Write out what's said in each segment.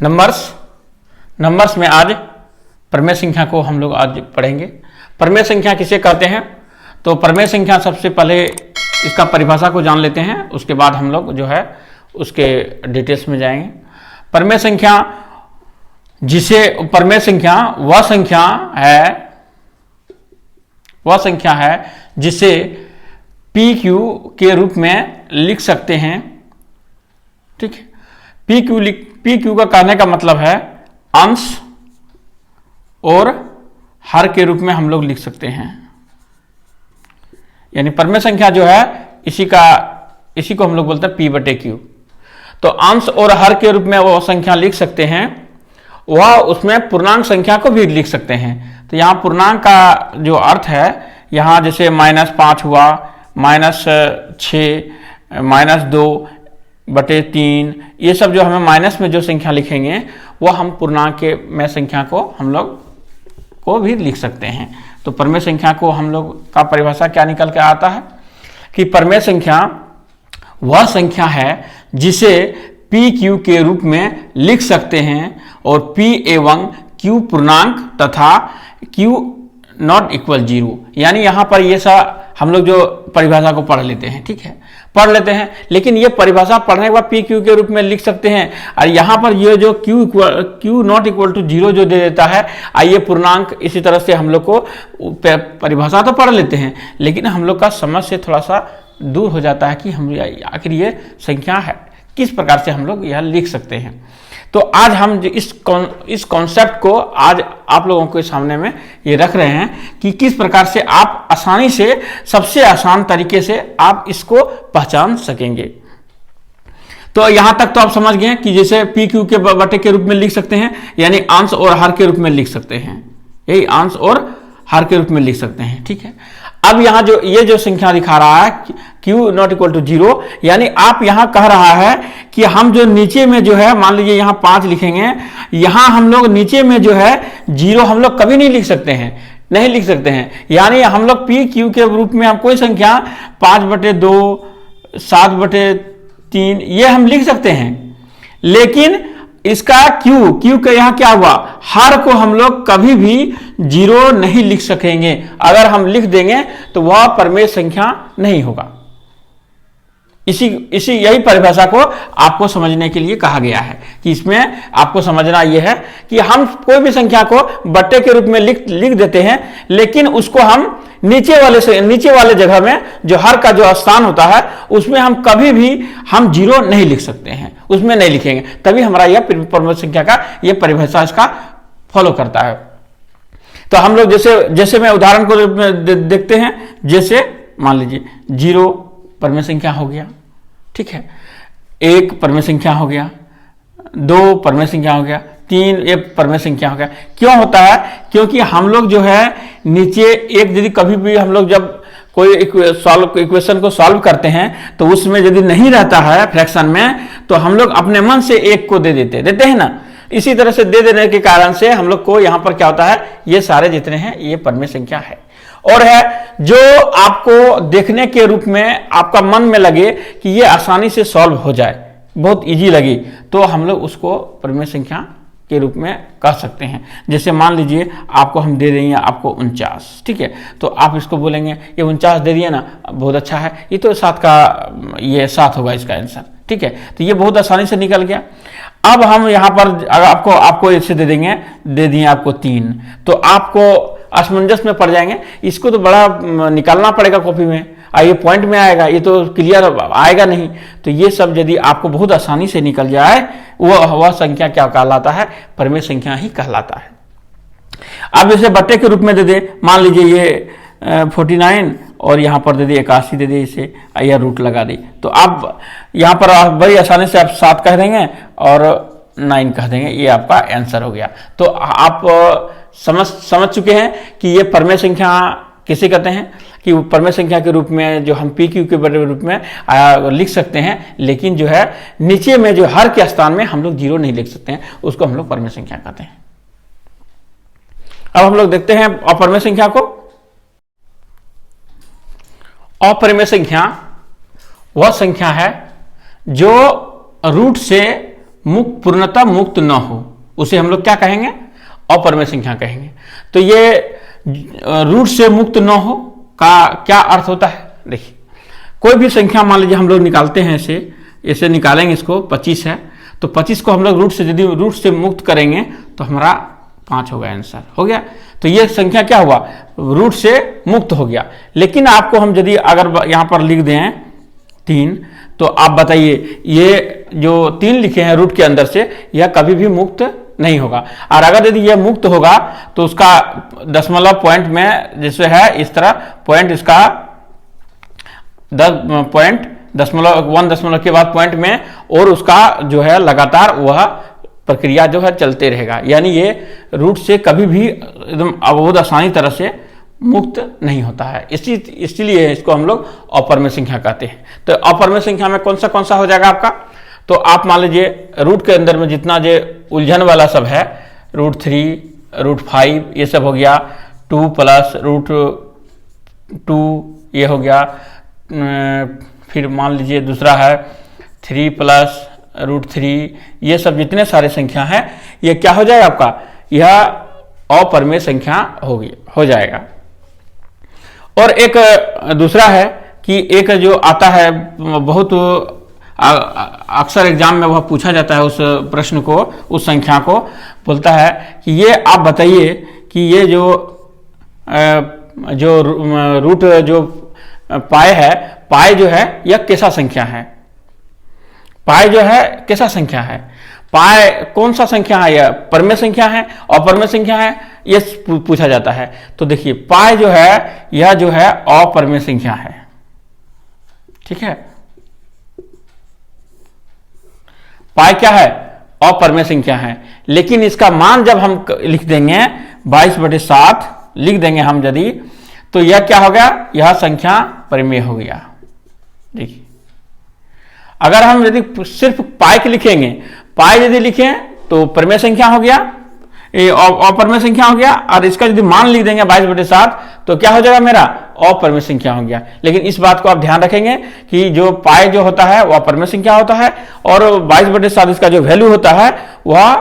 Numbers में आज प्रमेय संख्या को हम लोग आज पढ़ेंगे। प्रमेय संख्या किसे कहते हैं? तो प्रमेय संख्या सबसे पहले इसका परिभाषा को जान लेते हैं, उसके बाद हम लोग जो है उसके डिटेल्स में जाएंगे। प्रमेय संख्या वह संख्या है जिसे पी क्यू के रूप में लिख सकते हैं। ठीक है, पी क्यू का कहने का मतलब है अंश और हर के रूप में हम लोग लिख सकते हैं। यानी प्रमेय संख्या जो है इसी को हम लोग बोलते हैं P/Q। तो अंश और हर के रूप में वो संख्या लिख सकते हैं, वह उसमें पूर्णांक संख्या को भी लिख सकते हैं। तो यहाँ पूर्णांक का जो अर्थ है, यहाँ जैसे -5 हुआ, -6, -2/3, ये सब जो हमें माइनस में जो संख्या लिखेंगे वो हम पूर्णांक के में संख्या को हम लोग को भी लिख सकते हैं। तो प्रमेय संख्या को हम लोग का परिभाषा क्या निकल के आता है कि प्रमेय संख्या वह संख्या है जिसे पी क्यू के रूप में लिख सकते हैं और P एवं Q पूर्णांक तथा Q नॉट इक्वल 0। यानी यहाँ पर ये सब हम लोग जो परिभाषा को पढ़ लेते हैं, ठीक है, पढ़ लेते हैं, लेकिन ये परिभाषा पढ़ने के बाद पी क्यू के रूप में लिख सकते हैं। और यहाँ पर ये जो Q नॉट इक्वल टू 0 जो दे देता है, आइए पूर्णांक, इसी तरह से हम लोग को परिभाषा तो पढ़ लेते हैं, लेकिन हम लोग का समझ से थोड़ा सा दूर हो जाता है कि हम आखिर ये संख्या है किस प्रकार से हम लोग यह लिख सकते हैं। तो आज हम इस कॉन्सेप्ट को आज आप लोगों के सामने में ये रख रहे हैं कि किस प्रकार से आप आसानी से, सबसे आसान तरीके से आप इसको पहचान सकेंगे। तो यहां तक तो आप समझ गए कि जैसे पी क्यू के बटे के रूप में लिख सकते हैं, यानी अंश और हर के रूप में लिख सकते हैं, यही अंश और हर के रूप में लिख सकते हैं। ठीक है, अब यहाँ जो संख्या दिखा रहा है Q नॉट इक्वल टू 0, यानी आप यहाँ कह रहा है कि हम जो नीचे में जो है, मान लीजिए यहाँ 5 लिखेंगे, यहाँ हम लोग नीचे में जो है 0 हम लोग कभी नहीं लिख सकते हैं, यानी हम लोग पी क्यू के रूप में हम कोई संख्या 5/2, 7/3 ये हम लिख सकते हैं, लेकिन इसका Q का यहाँ क्या हुआ, हर को हम लोग कभी भी 0 नहीं लिख सकेंगे। अगर हम लिख देंगे तो वह प्रमेय संख्या नहीं होगा। यही परिभाषा को आपको समझने के लिए कहा गया है कि इसमें आपको समझना यह है कि हम कोई भी संख्या को बट्टे के रूप में लिख देते हैं, लेकिन उसको हम नीचे वाले जगह में जो हर का जो स्थान होता है उसमें हम कभी भी हम 0 नहीं लिख सकते हैं, उसमें नहीं लिखेंगे, तभी हमारा यह प्रमेय संख्या का यह परिभाषा इसका फॉलो करता है। तो हम लोग जैसे मैं उदाहरण को देखते हैं, जैसे मान लीजिए 0 प्रमेय संख्या हो गया, ठीक है, 1 प्रमेय संख्या हो गया, 2 प्रमेय संख्या हो गया, 3 ये प्रमेय संख्या हो गया। क्यों होता है? क्योंकि हम लोग जो है नीचे एक, यदि कभी भी हम लोग जब कोई इक्वेशन को सॉल्व करते हैं तो उसमें यदि नहीं रहता है फ्रैक्शन में, तो हम लोग अपने मन से 1 को दे देते हैं ना। इसी तरह से दे देने के कारण से हम लोग को यहाँ पर क्या होता है, ये सारे जितने हैं ये प्रमेय संख्या है, और है जो आपको देखने के रूप में आपका मन में लगे कि ये आसानी से सॉल्व हो जाए, बहुत इजी लगी, तो हम लोग उसको प्रमेय संख्या के रूप में कह सकते हैं। जैसे मान लीजिए आपको हम दे देंगे आपको 49, ठीक है, तो आप इसको बोलेंगे ये 49 दे दिए ना, बहुत अच्छा है, ये तो 7 होगा इसका आंसर, ठीक है। तो ये बहुत आसानी से निकल गया। अब हम यहाँ पर आपको इससे दे दिए आपको 3, तो आपको असमंजस में पड़ जाएंगे, इसको तो बड़ा निकालना पड़ेगा कॉपी में, ये पॉइंट में आएगा, ये तो क्लियर आएगा नहीं। तो ये सब यदि आपको बहुत आसानी से निकल जाए, वह संख्या क्या कहलाता है, प्रमेय संख्या ही कहलाता है। अब इसे बट्टे के रूप में दे दे, मान लीजिए ये 49 और यहाँ पर दे दी 81 दे दी, इसे या रूट लगा दी, तो आप यहाँ पर बड़ी आसानी से आप 7 कह देंगे और 9 कह देंगे, ये आपका आंसर हो गया। तो आप समझ चुके हैं कि ये प्रमेय संख्या किसे कहते हैं, कि प्रमेय संख्या के रूप में जो हम पी क्यू के रूप में लिख सकते हैं, लेकिन जो है नीचे में जो हर के स्थान में हम लोग 0 नहीं लिख सकते हैं, उसको हम लोग प्रमेय संख्या कहते हैं। अब हम लोग देखते हैं अप्रमेय संख्या को। अप्रमेय संख्या वह संख्या है जो रूट से मुक्त पूर्णतः मुक्त न हो, उसे हम लोग क्या कहेंगे? अपरिमेय संख्या कहेंगे। तो ये रूट से मुक्त न हो का क्या अर्थ होता है? देखिए, कोई भी संख्या मान लीजिए हम लोग निकालते हैं, ऐसे निकालेंगे, इसको 25 है, तो 25 को हम लोग रूट से यदि रूट से मुक्त करेंगे तो हमारा 5 होगा, आंसर हो गया। तो ये संख्या क्या हुआ? रूट से मुक्त हो गया। लेकिन आपको हम यदि अगर यहाँ पर लिख दें 3, तो आप बताइए ये जो 3 लिखे हैं रूट के अंदर से, यह कभी भी मुक्त नहीं होगा। और अगर यदि यह मुक्त होगा तो उसका दशमलव पॉइंट में जैसे है इस तरह पॉइंट, इसका 1 दशमलव के बाद पॉइंट में, और उसका जो है लगातार वह प्रक्रिया जो है चलते रहेगा। यानी ये रूट से कभी भी एकदम अवरोध आसानी तरह से मुक्त नहीं होता है। इसलिए इसको हम लोग अपरिमेय संख्या कहते हैं। तो अपरिमेय संख्या में कौन सा हो जाएगा आपका? तो आप मान लीजिए रूट के अंदर में जितना जो उलझन वाला सब है, √3, √5 ये सब हो गया, 2 प्लस √2 ये हो गया, फिर मान लीजिए दूसरा है 3 प्लस √3, ये सब जितने सारे संख्या हैं ये क्या हो जाएगा आपका? यह अपरिमेय संख्या हो जाएगा। और एक दूसरा है कि एक जो आता है बहुत अक्सर एग्जाम में वह पूछा जाता है, उस प्रश्न को, उस संख्या को बोलता है कि ये आप बताइए कि ये जो रूट जो पाई है, पाई जो है यह कैसा संख्या है? पाई जो है कैसा संख्या है? पाई कौन सा संख्या है? यह परिमेय संख्या है, अपरिमेय संख्या है, ये पूछा जाता है। तो देखिए पाई जो है यह जो है अपरिमेय संख्या है, ठीक है। पाई क्या है? अपरिमेय संख्या है। लेकिन इसका मान जब हम लिख देंगे 22/7 लिख देंगे हम यदि, तो यह क्या हो गया? यह संख्या परिमेय हो गया। देखिए, अगर हम यदि सिर्फ पाई के लिखेंगे, पाई यदि लिखें तो परिमेय संख्या हो गया, अपरिमेय संख्या हो गया, और इसका यदि मान लिख देंगे 22/7 तो क्या हो जाएगा? मेरा अपरिमेय संख्या हो गया। लेकिन इस बात को आप ध्यान रखेंगे कि जो पाई जो होता है वह परिमेय संख्या होता है, और 22/7 इसका जो वैल्यू होता है वह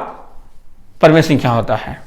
परिमेय संख्या होता है।